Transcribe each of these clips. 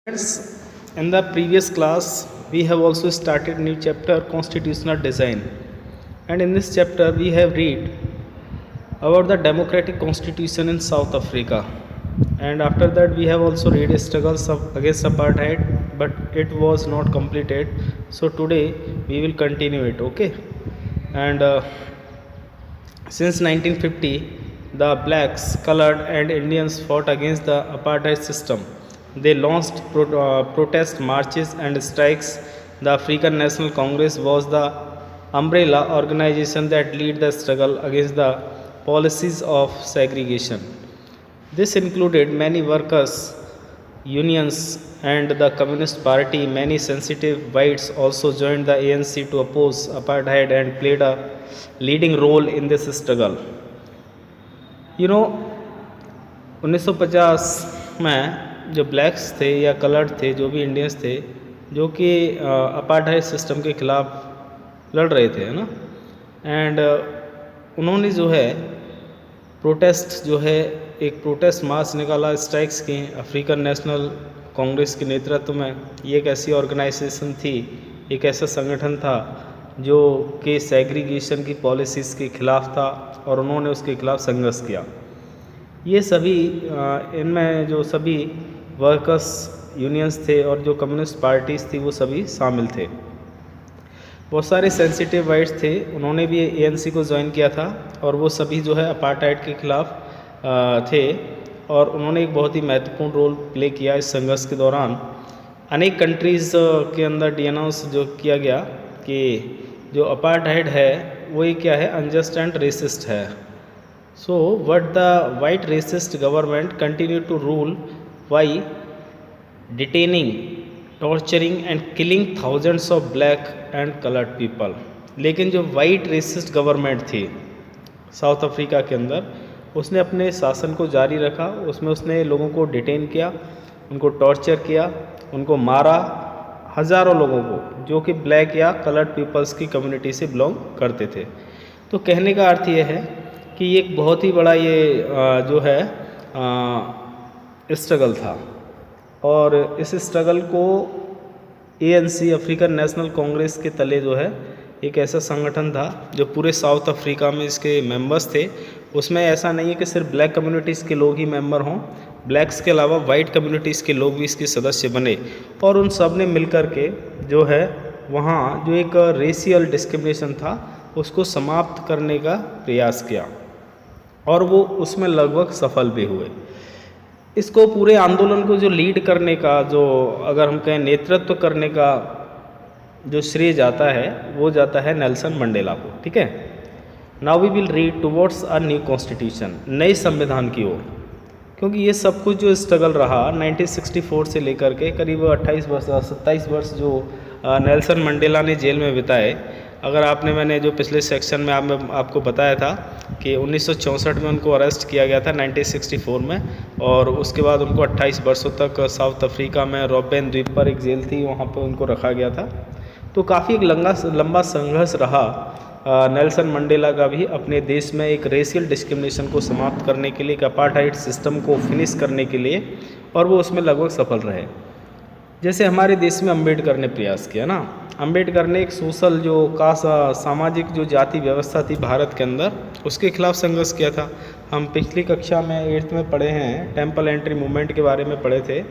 Friends, in the previous class we have also started new chapter constitutional design, and in this chapter we have read about the democratic constitution in South Africa, and after that we have also read struggles against apartheid, but it was not completed. So today we will continue it. Okay. And since 1950, the blacks, colored, and Indians fought against the apartheid system. They launched protest marches and strikes. The African National Congress was the umbrella organization that led the struggle against the policies of segregation. This included many workers, unions, and the Communist Party. Many sensitive whites also joined the ANC to oppose apartheid and played a leading role in this struggle. You know, 1950 में जो blacks थे या coloured थे, जो भी Indians थे, जो कि अपार्टहाइड सिस्टम के ख़िलाफ़ लड़ रहे थे, है ना। एंड उन्होंने जो है प्रोटेस्ट जो है एक प्रोटेस्ट मार्च निकाला, स्ट्राइक्स की। अफ्रीकन नेशनल कांग्रेस के नेतृत्व में ये एक ऐसी ऑर्गेनाइजेशन थी, एक ऐसा संगठन था जो कि सेग्रीगेशन की पॉलिसीज़ के ख़िलाफ़ था और उन्होंने उसके ख़िलाफ़ संघर्ष किया। ये सभी इनमें जो सभी वर्कर्स यूनियंस थे और जो कम्युनिस्ट पार्टीज़ थी वो सभी शामिल थे। बहुत सारे सेंसिटिव वाइट्स थे, उन्होंने भी ANC को ज्वाइन किया था और वो सभी जो है अपार्टहाइड के ख़िलाफ़ थे और उन्होंने एक बहुत ही महत्वपूर्ण रोल प्ले किया इस संघर्ष के दौरान। अनेक कंट्रीज़ के अंदर डिनाउंस जो किया गया कि जो अपार्टहाइड है वो ये क्या है, अनजस्ट एंड रेसिस्ट है। So what the white racist government continued to rule by detaining, torturing and killing thousands of black and colored people। लेकिन जो white racist government थी साउथ अफ्रीका के अंदर, उसने अपने शासन को जारी रखा। उसमें उसने लोगों को डिटेन किया, उनको टॉर्चर किया, उनको मारा, हज़ारों लोगों को जो कि ब्लैक या कलर्ड पीपल्स की कम्युनिटी से बिलोंग करते थे। तो कहने का अर्थ ये है कि ये एक बहुत ही बड़ा ये जो है स्ट्रगल था और इस स्ट्रगल को ANC अफ्रीकन नेशनल कांग्रेस के तले जो है एक ऐसा संगठन था जो पूरे साउथ अफ्रीका में इसके मेंबर्स थे। उसमें ऐसा नहीं है कि सिर्फ ब्लैक कम्युनिटीज़ के लोग ही मेंबर हों, ब्लैक्स के अलावा वाइट कम्युनिटीज़ के लोग भी इसके सदस्य बने और उन सब ने मिलकर के जो है वहाँ जो एक रेशियल डिस्क्रिमिनेशन था उसको समाप्त करने का प्रयास किया और वो उसमें लगभग सफल भी हुए। इसको पूरे आंदोलन को जो लीड करने का, जो अगर हम कहें नेतृत्व करने का जो श्रेय जाता है वो जाता है नेल्सन मंडेला को। ठीक है। Now we will read towards a new constitution, नए संविधान की ओर, क्योंकि ये सब कुछ जो स्ट्रगल रहा 1964 से लेकर के करीब 27 वर्ष जो नेल्सन मंडेला ने जेल में बिताए। अगर मैंने जो पिछले सेक्शन में आपको बताया था कि 1964 में उनको अरेस्ट किया गया था 1964 में और उसके बाद उनको 28 वर्षों तक साउथ अफ्रीका में रॉबेन द्वीप पर एक जेल थी, वहाँ पे उनको रखा गया था। तो काफ़ी एक लंबा संघर्ष रहा नेल्सन मंडेला का भी अपने देश में एक रेशियल डिस्क्रिमिनेशन को समाप्त करने के लिए, एक अपार्टहाइड सिस्टम को फिनिश करने के लिए, और वो उसमें लगभग सफल रहे। जैसे हमारे देश में अम्बेडकर ने प्रयास किया ना, अम्बेडकर ने एक सोशल जो सामाजिक जो जाति व्यवस्था थी भारत के अंदर, उसके खिलाफ संघर्ष किया था। हम पिछली कक्षा में 8th में पढ़े हैं, टेम्पल एंट्री मूवमेंट के बारे में पढ़े थे,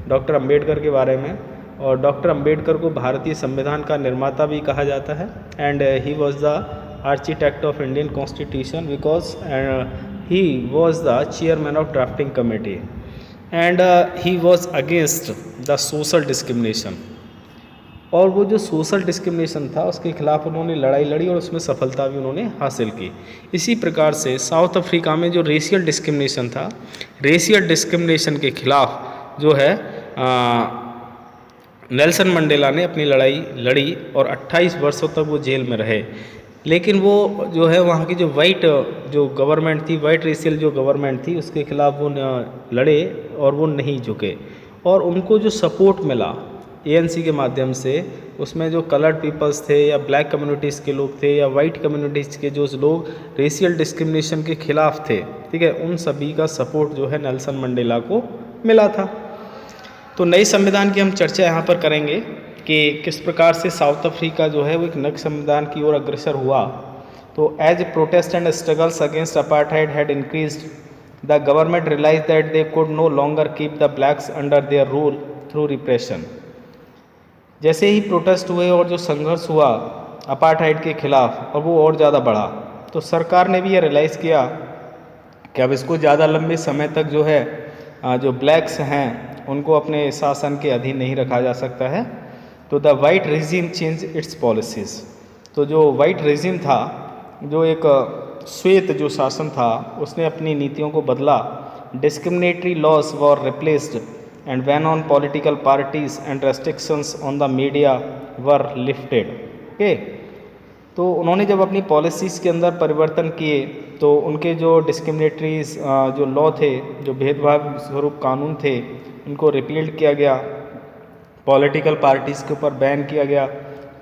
डॉक्टर अम्बेडकर के बारे में। और डॉक्टर अम्बेडकर को भारतीय संविधान का निर्माता भी कहा जाता है and he was the architect of Indian constitution because he was the chairman of drafting committee and he was against the social discrimination. और वो जो सोशल डिस्क्रिमिनेशन था उसके खिलाफ उन्होंने लड़ाई लड़ी और उसमें सफलता भी उन्होंने हासिल की। इसी प्रकार से साउथ अफ्रीका में जो रेशियल डिस्क्रिमिनेशन था, रेशियल डिस्क्रिमिनेशन के खिलाफ जो है नेल्सन मंडेला ने अपनी लड़ाई लड़ी और 28 वर्षों तक वो जेल में रहे। लेकिन वो जो है वहाँ की जो वाइट जो गवर्नमेंट थी, वाइट रेशियल जो गवर्नमेंट थी, उसके खिलाफ वो लड़े और वो नहीं झुके और उनको जो सपोर्ट मिला ANC के माध्यम से, उसमें जो कलर्ड पीपल्स थे या ब्लैक कम्युनिटीज़ के लोग थे या वाइट कम्युनिटीज़ के जो लोग रेशियल डिस्क्रिमिनेशन के खिलाफ थे, ठीक है, उन सभी का सपोर्ट जो है नेल्सन मंडेला को मिला था। तो नए संविधान की हम चर्चा यहाँ पर करेंगे कि किस प्रकार से साउथ अफ्रीका जो है वो एक नए संविधान की ओर अग्रसर हुआ। तो as protest and struggles against apartheid had increased, the government realise that they could no longer keep the blacks under their rule through repression. जैसे ही प्रोटेस्ट हुए और जो संघर्ष हुआ अपार्थाइड के खिलाफ और वो और ज़्यादा बढ़ा, तो सरकार ने भी ये रियलाइज़ किया कि अब इसको ज़्यादा लंबे समय तक जो है जो ब्लैक्स हैं उनको अपने शासन के अधीन नहीं रखा जा सकता है। तो the white regime change it's policies. तो जो वाइट रेजिम था, जो एक श्वेत जो शासन था, उसने अपनी नीतियों को बदला। Discriminatory laws were replaced and ban on political parties and restrictions on the media were lifted. Okay, तो उन्होंने जब अपनी पॉलिसीज़ के अंदर परिवर्तन किए तो उनके जो डिस्क्रिमिनेटरीज जो लॉ थे, जो भेदभाव स्वरूप कानून थे, उनको रिपील्ड किया गया। पॉलिटिकल पार्टीज़ के ऊपर बैन किया गया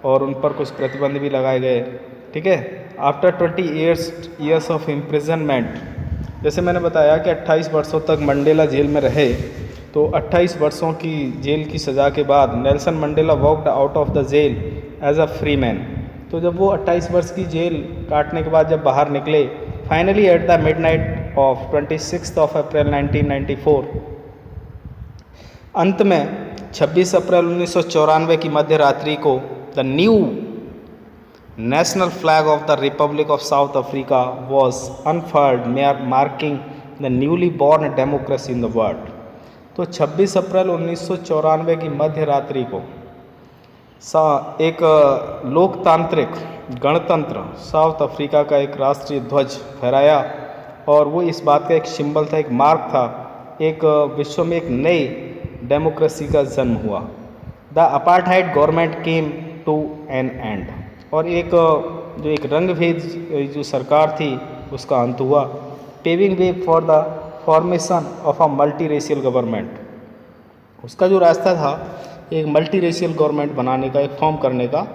और उन पर कुछ प्रतिबंध भी लगाए गए। ठीक है। आफ्टर 20 ईयर्स ऑफ इम्प्रिजनमेंट, जैसे मैंने बताया कि 28 वर्षों तक मंडेला जेल में रहे, तो 28 वर्षों की जेल की सज़ा के बाद Nelson Mandela walked out of the jail as a free man. तो जब वो 28 वर्ष की जेल काटने के बाद जब बाहर निकले, finally at the midnight of 26 अप्रैल 1994, अंत में 26 अप्रैल 1994 की मध्य रात्रि को the new national flag of the republic of South Africa was unfurled, marking the newly born democracy in the world. तो 26 अप्रैल 1994 की मध्य रात्रि को एक लोकतांत्रिक गणतंत्र साउथ अफ्रीका का एक राष्ट्रीय ध्वज फहराया और वो इस बात का एक सिंबल था, एक मार्क था, एक विश्व में एक नई डेमोक्रेसी का जन्म हुआ। The apartheid government came to an end, और एक रंगभेद जो सरकार थी उसका अंत हुआ। Paving way for the formation of a multi racial government, उसका जो रास्ता था एक मल्टी रेशियल गवर्नमेंट बनाने का, एक फॉर्म करने का।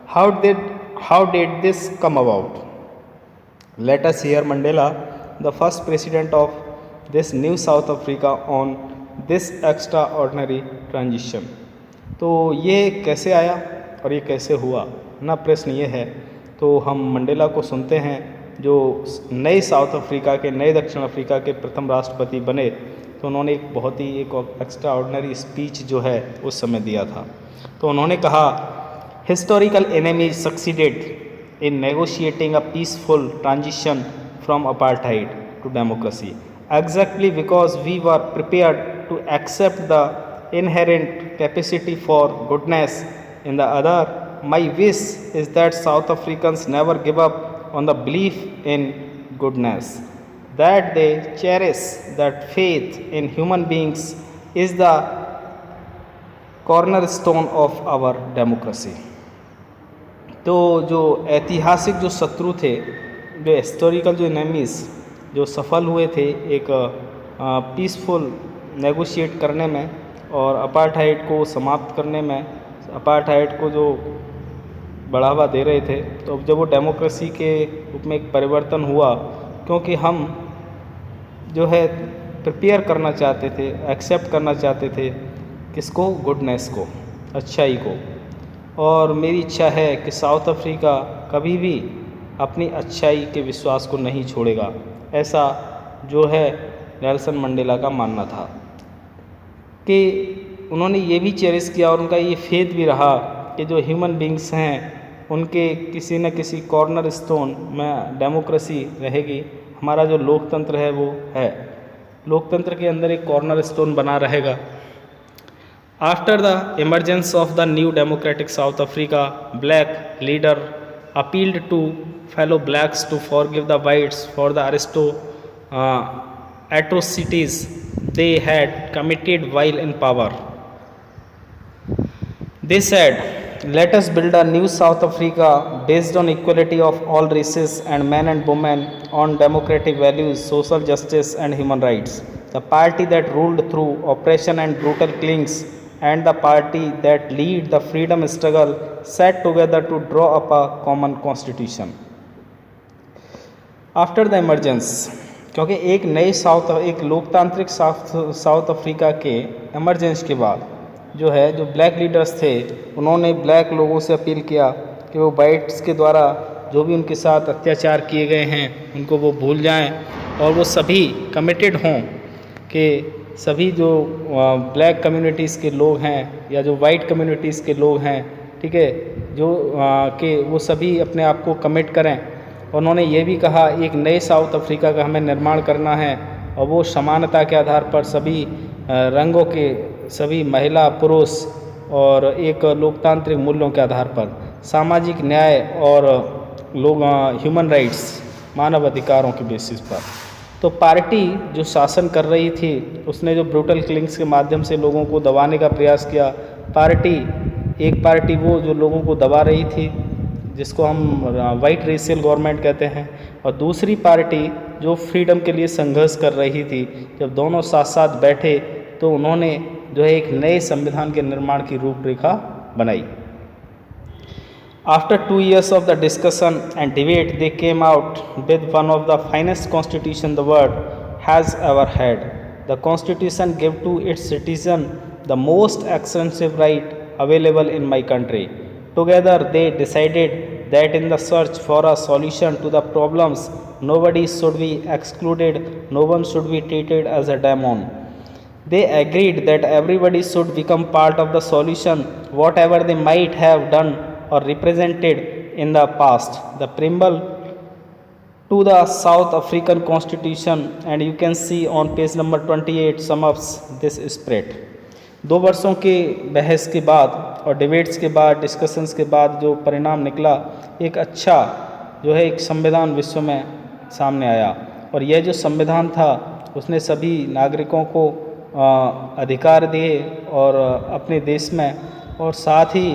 How did this come about? Let us here Mandela, the first president of this new south Africa, on this extra ordinary transition. तो ये कैसे आया और ये कैसे हुआ ना, प्रश्न ये है। तो हम मंडेला को सुनते हैं, जो नए साउथ अफ्रीका के, नए दक्षिण अफ्रीका के प्रथम राष्ट्रपति बने। तो उन्होंने एक बहुत ही एक एक्स्ट्रा ऑर्डनरी स्पीच जो है उस समय दिया था। तो उन्होंने कहा, historical enemies succeeded in negotiating a peaceful transition from apartheid to democracy, exactly because we were prepared to accept the inherent capacity for goodness in the other. My wish is that South Africans never give up on the belief in goodness, that they cherish that faith in human beings is the cornerstone of our democracy. तो जो ऐतिहासिक जो शत्रु थे, जो historical जो enemies जो सफल हुए थे एक पीसफुल नेगोशिएट करने में और अपार्थाइड को समाप्त करने में, अपार्थाइड को जो बढ़ावा दे रहे थे, तो जब वो डेमोक्रेसी के रूप में एक परिवर्तन हुआ, क्योंकि हम जो है प्रिपेयर करना चाहते थे, एक्सेप्ट करना चाहते थे किसको? गुडनेस को, अच्छाई को। और मेरी इच्छा है कि साउथ अफ्रीका कभी भी अपनी अच्छाई के विश्वास को नहीं छोड़ेगा, ऐसा जो है नेल्सन मंडेला का मानना था। कि उन्होंने ये भी चेरिश किया और उनका ये फेथ भी रहा कि जो ह्यूमन बींग्स हैं उनके किसी न किसी कॉर्नर स्टोन में डेमोक्रेसी रहेगी। हमारा जो लोकतंत्र है वो है, लोकतंत्र के अंदर एक कॉर्नर स्टोन बना रहेगा। After the emergence of the new democratic south Africa, black leader appealed to fellow blacks to forgive the whites for the atrocities they had committed while in power. They said, let us build a new South Africa based on equality of all races and men and women, on democratic values, social justice and human rights. The party that ruled through oppression and brutal killings and the party that lead the freedom struggle sat together to draw up a common constitution. After the emergence, क्योंकि एक नए एक लोकतांत्रिक south Africa के emergence के बाद जो है, जो ब्लैक लीडर्स थे, उन्होंने ब्लैक लोगों से अपील किया कि वो वाइट्स के द्वारा जो भी उनके साथ अत्याचार किए गए हैं उनको वो भूल जाएं और वो सभी कमिटेड हों कि सभी जो ब्लैक कम्युनिटीज़ के लोग हैं या जो वाइट कम्युनिटीज़ के लोग हैं, ठीक है, जो कि वो सभी अपने आप को कमिट करें। उन्होंने ये भी कहा एक नए साउथ अफ्रीका का हमें निर्माण करना है और वो समानता के आधार पर सभी रंगों के, सभी महिला पुरुष और एक लोकतांत्रिक मूल्यों के आधार पर सामाजिक न्याय और लोग ह्यूमन राइट्स, मानव अधिकारों के बेसिस पर। तो पार्टी जो शासन कर रही थी उसने जो ब्रूटल किलिंग्स के माध्यम से लोगों को दबाने का प्रयास किया, एक पार्टी वो जो लोगों को दबा रही थी जिसको हम वाइट रेशियल गवर्नमेंट कहते हैं, और दूसरी पार्टी जो फ्रीडम के लिए संघर्ष कर रही थी। जब दोनों साथ साथ बैठे तो उन्होंने जो है एक नए संविधान के निर्माण की रूपरेखा बनाई। After 2 years of the discussion and debate, they came out with one of the finest constitution the world has ever had. The constitution gave to its citizen the most extensive right available in my country. Together they decided that in the search for a solution to the problems, nobody should be excluded, no one should be treated as a demon. They agreed that everybody should become part of the solution, whatever they might have done or represented in the past. The preamble to the South African Constitution, and you can see on page number 28, sum ups this spirit. 2 वर्षों के बहस के बाद और debates के बाद, discussions के बाद जो परिणाम निकला, एक अच्छा जो है एक संविधान विश्व में सामने आया। और यह जो संविधान था उसने सभी नागरिकों को अधिकार दिए और अपने देश में, और साथ ही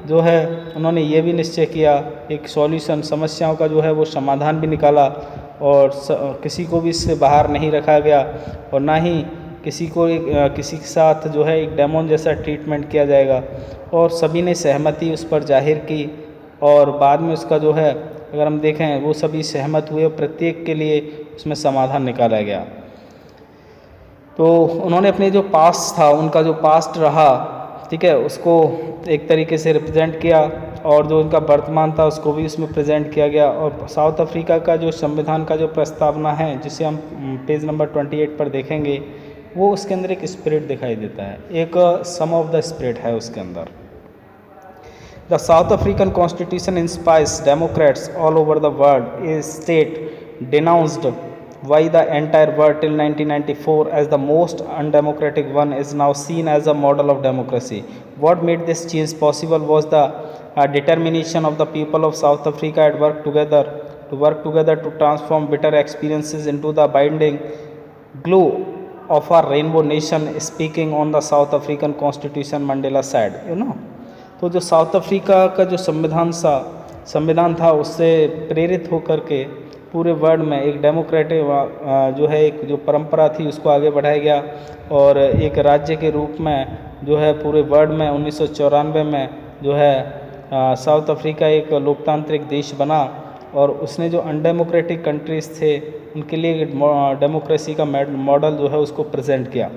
जो है उन्होंने ये भी निश्चय किया एक सॉल्यूशन, समस्याओं का जो है वो समाधान भी निकाला और किसी को भी इससे बाहर नहीं रखा गया और ना ही किसी के साथ जो है एक डेमोन जैसा ट्रीटमेंट किया जाएगा। और सभी ने सहमति उस पर जाहिर की और बाद में उसका जो है अगर हम देखें वो सभी सहमत हुए, प्रत्येक के लिए उसमें समाधान निकाला गया। तो उन्होंने अपने जो पास्ट था, उनका जो पास्ट रहा, ठीक है, उसको एक तरीके से रिप्रेजेंट किया और जो उनका वर्तमान था उसको भी उसमें प्रेजेंट किया गया। और साउथ अफ्रीका का जो संविधान का जो प्रस्तावना है जिसे हम पेज नंबर 28 पर देखेंगे, वो उसके अंदर एक स्पिरिट दिखाई देता है, एक सम ऑफ द स्पिरिट है उसके अंदर। The south African constitution inspires Democrats all over the world is state denounced why the entire world till 1994 as the most undemocratic one is now seen as a model of democracy. What made this change possible was the determination of the people of South Africa to work together to transform bitter experiences into the binding glue of our rainbow nation. Speaking on the South African Constitution, Mandela said, तो जो south Africa का जो संविधान था उससे प्रेरित होकर के पूरे वर्ल्ड में एक डेमोक्रेटिक जो है एक जो परंपरा थी उसको आगे बढ़ाया गया और एक राज्य के रूप में जो है पूरे वर्ल्ड में 1994 में जो है साउथ अफ्रीका एक लोकतांत्रिक देश बना और उसने जो अनडेमोक्रेटिक कंट्रीज़ थे उनके लिए डेमोक्रेसी का मॉडल जो है उसको प्रेजेंट किया।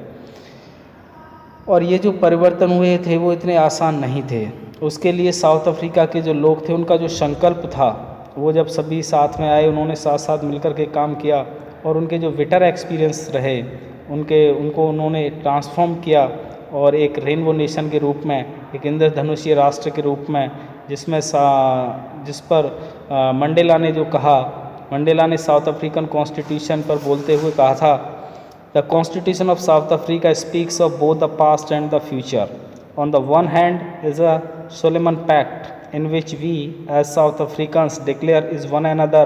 और ये जो परिवर्तन हुए थे वो इतने आसान नहीं थे। उसके लिए साउथ अफ्रीका के जो लोग थे उनका जो संकल्प था वो जब सभी साथ में आए, उन्होंने साथ साथ मिलकर के काम किया और उनके जो बिटर एक्सपीरियंस रहे उनको उन्होंने ट्रांसफॉर्म किया और एक रेनबो नेशन के रूप में, एक इंद्रधनुषीय राष्ट्र के रूप में, जिस पर मंडेला ने साउथ अफ्रीकन कॉन्स्टिट्यूशन पर बोलते हुए कहा था, the constitution of South Africa speaks of both the past and the future. On the one hand is a solemn pact in which we as South Africans declare is one another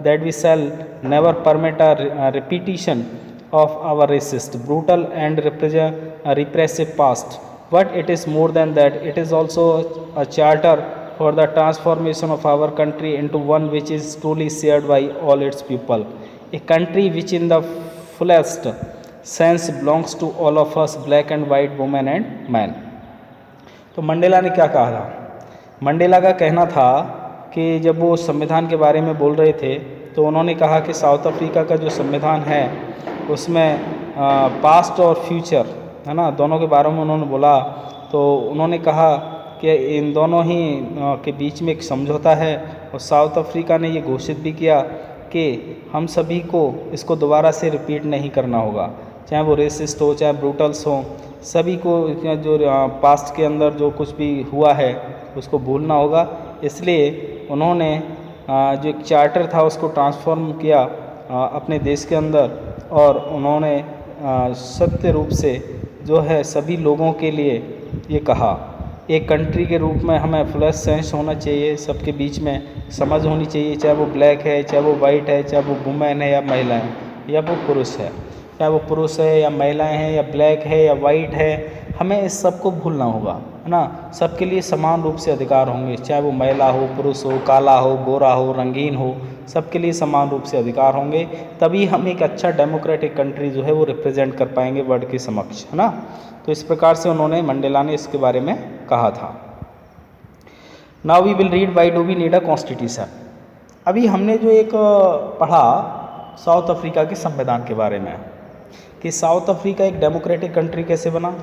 that we shall never permit a repetition of our racist, brutal and repressive past. But it is more than that. It is also a charter for the transformation of our country into one which is truly shared by all its people. A country which in the fullest sense belongs to all of us, black and white, women and men. तो Mandela ने क्या कहा था? Mandela का कहना था कि जब वो संविधान के बारे में बोल रहे थे तो उन्होंने कहा कि साउथ अफ्रीका का जो संविधान है उसमें पास्ट और फ्यूचर है ना, दोनों के बारे में उन्होंने बोला तो उन्होंने कहा कि इन दोनों ही के बीच में एक समझौता है, और साउथ अफ्रीका ने ये घोषित भी किया कि हम सभी को इसको दोबारा से रिपीट नहीं करना होगा, चाहे वो रेसिस्ट हो चाहे ब्रूटल्स हो, सभी को जो पास्ट के अंदर जो कुछ भी हुआ है उसको भूलना होगा। इसलिए उन्होंने जो एक चार्टर था उसको ट्रांसफॉर्म किया अपने देश के अंदर, और उन्होंने सत्य रूप से जो है सभी लोगों के लिए ये कहा, एक कंट्री के रूप में हमें फ्लैश सेंस होना चाहिए, सबके बीच में समझ होनी चाहिए, चाहे वो ब्लैक है, चाहे वो वाइट है, चाहे वो वुमेन है या महिला है, या वो पुरुष है, चाहे वो पुरुष है या महिलाएं हैं या ब्लैक है या वाइट है, हमें इस सब को भूलना होगा, है ना। सबके लिए समान रूप से अधिकार होंगे, चाहे वो महिला हो, पुरुष हो, काला हो, गोरा हो, रंगीन हो, सबके लिए समान रूप से अधिकार होंगे। तभी हम एक अच्छा डेमोक्रेटिक कंट्री जो है वो रिप्रेजेंट कर पाएंगे वर्ल्ड के समक्ष, है ना। तो इस प्रकार से उन्होंने मंडेला ने इसके बारे में कहा था। Now we will read why do we need a constitution. अभी हमने जो एक पढ़ा साउथ अफ्रीका के संविधान के बारे में, कि साउथ अफ्रीका एक डेमोक्रेटिक कंट्री कैसे बना,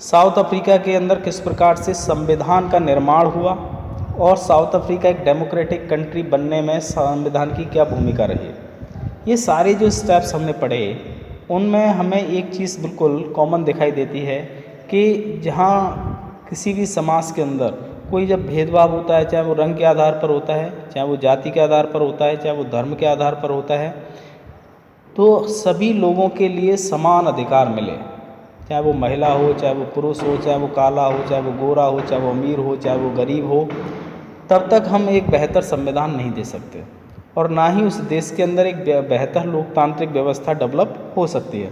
साउथ अफ्रीका के अंदर किस प्रकार से संविधान का निर्माण हुआ, और साउथ अफ्रीका एक डेमोक्रेटिक कंट्री बनने में संविधान की क्या भूमिका रही। ये सारे जो स्टेप्स हमने पढ़े उनमें हमें एक चीज़ बिल्कुल कॉमन दिखाई देती है कि जहाँ किसी भी समाज के अंदर कोई जब भेदभाव होता है, चाहे वो रंग के आधार पर होता है, चाहे वो जाति के आधार पर होता है, चाहे वो धर्म के आधार पर होता है, तो सभी लोगों के लिए समान अधिकार मिले, चाहे वो महिला हो, चाहे वो पुरुष हो, चाहे वो काला हो, चाहे वो गोरा हो, चाहे वो अमीर हो, चाहे वो गरीब हो, तब तक हम एक बेहतर संविधान नहीं दे सकते, और ना ही उस देश के अंदर एक बेहतर लोकतांत्रिक व्यवस्था डेवलप हो सकती है।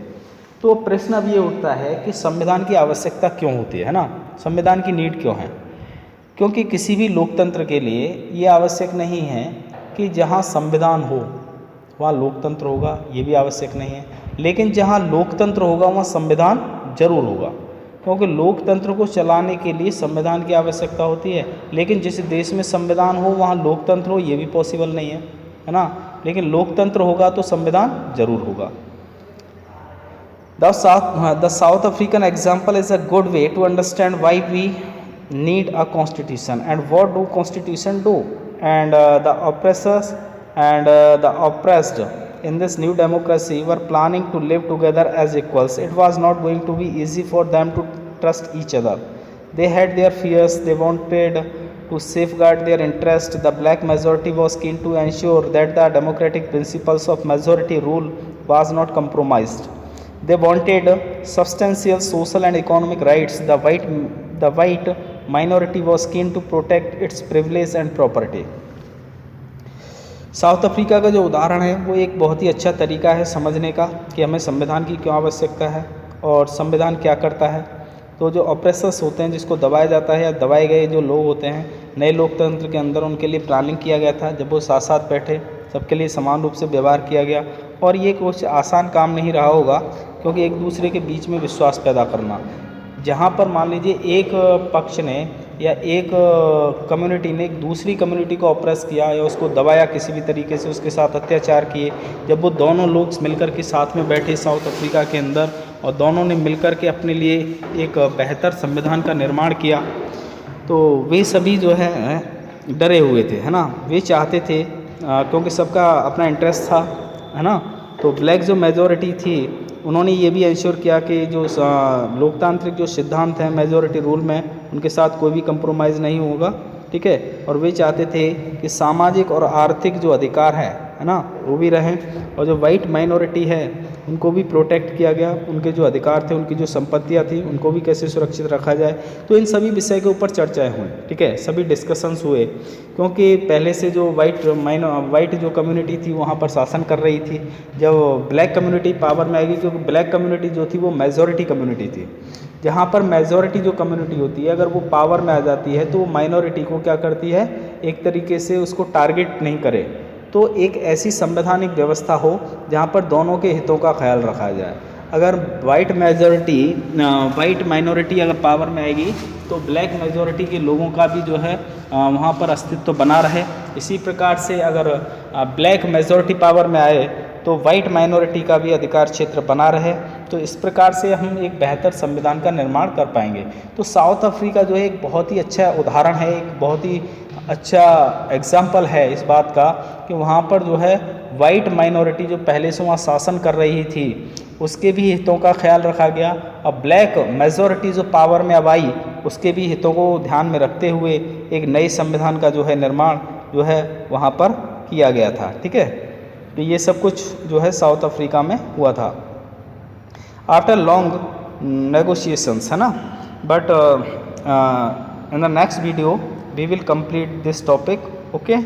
तो प्रश्न अब ये उठता है कि संविधान की आवश्यकता क्यों होती है ना, संविधान की नीड क्यों है। क्योंकि किसी भी लोकतंत्र के लिए ये आवश्यक नहीं है कि जहाँ संविधान हो वहाँ लोकतंत्र होगा, ये भी आवश्यक नहीं है, लेकिन जहाँ लोकतंत्र होगा वहाँ संविधान जरूर होगा, क्योंकि लोकतंत्र को चलाने के लिए संविधान की आवश्यकता होती है। लेकिन जिस देश में संविधान हो वहाँ लोकतंत्र हो, ये भी पॉसिबल नहीं है ना। लेकिन लोकतंत्र होगा तो संविधान जरूर होगा। The South African example is a good way to understand why we need a constitution and what do constitution do, and the oppressors and the oppressed in this new democracy were planning to live together as equals. It was not going to be easy for them to trust each other. They had their fears, they wanted to safeguard their interest. The black majority was keen to ensure that the democratic principles of majority rule was not compromised. They wanted substantial social and economic rights. The white minority was keen to protect its privilege and property. South Africa का जो उदाहरण है वो एक बहुत ही अच्छा तरीका है समझने का कि हमें संविधान की क्यों आवश्यकता है और संविधान क्या करता है। तो जो ऑपरेसर्स होते हैं, जिसको दबाया जाता है या दबाए गए जो लोग होते हैं, नए लोकतंत्र के अंदर उनके लिए प्लानिंग किया गया था। जब वो साथ साथ बैठे, सबके लिए समान रूप से व्यवहार किया गया, और ये कुछ आसान काम नहीं रहा होगा, क्योंकि एक दूसरे के बीच में विश्वास पैदा करना। जहाँ पर मान लीजिए एक पक्ष ने या एक कम्युनिटी ने एक दूसरी कम्युनिटी को ऑप्रेस किया या उसको दबाया, किसी भी तरीके से उसके साथ अत्याचार किए, जब वो दोनों लोग मिलकर के साथ में बैठे साउथ अफ्रीका के अंदर और दोनों ने मिलकर के अपने लिए एक बेहतर संविधान का निर्माण किया, तो वे सभी जो है डरे हुए थे, है ना। वे चाहते थे क्योंकि सबका अपना इंटरेस्ट था, है ना। तो ब्लैक जो मेजॉरिटी थी उन्होंने ये भी इंश्योर किया कि जो लोकतांत्रिक जो सिद्धांत हैं मेजॉरिटी रूल में, उनके साथ कोई भी कंप्रोमाइज़ नहीं होगा, ठीक है। और वे चाहते थे कि सामाजिक और आर्थिक जो अधिकार है ना, वो भी रहें, और जो वाइट माइनॉरिटी है उनको भी प्रोटेक्ट किया गया, उनके जो अधिकार थे, उनकी जो संपत्तियां थी, उनको भी कैसे सुरक्षित रखा जाए। तो इन सभी विषय के ऊपर चर्चाएं हुई, ठीक है, सभी डिस्कशंस हुए, क्योंकि पहले से जो वाइट जो कम्युनिटी थी वहाँ पर शासन कर रही थी। जब ब्लैक कम्युनिटी पावर में आएगी, क्योंकि ब्लैक कम्युनिटी जो थी वो मेजॉरिटी कम्युनिटी थी, जहाँ पर मेजॉरिटी जो कम्युनिटी होती है अगर वो पावर में आ जाती है तो वो माइनॉरिटी को क्या करती है, एक तरीके से उसको टारगेट नहीं करे। तो एक ऐसी संवैधानिक व्यवस्था हो जहाँ पर दोनों के हितों का ख्याल रखा जाए। अगर वाइट माइनॉरिटी अगर पावर में आएगी तो ब्लैक मेजॉरिटी के लोगों का भी जो है वहाँ पर अस्तित्व बना रहे। इसी प्रकार से अगर ब्लैक मेजॉरिटी पावर में आए तो वाइट माइनॉरिटी का भी अधिकार क्षेत्र बना रहे। तो इस प्रकार से हम एक बेहतर संविधान का निर्माण कर पाएंगे। तो साउथ अफ्रीका जो है एक बहुत ही अच्छा उदाहरण है, एक बहुत ही अच्छा एग्जाम्पल है इस बात का कि वहाँ पर जो है वाइट माइनॉरिटी जो पहले से वहाँ शासन कर रही थी उसके भी हितों का ख्याल रखा गया, और ब्लैक मेजॉरिटी जो पावर में अब आई उसके भी हितों को ध्यान में रखते हुए एक नए संविधान का जो है निर्माण जो है वहाँ पर किया गया था। ठीक है, तो ये सब कुछ जो है साउथ अफ्रीका में हुआ था आफ्टर लॉन्ग नेगोशिएशंस, है ना। But in the next video we will complete this topic. Okay.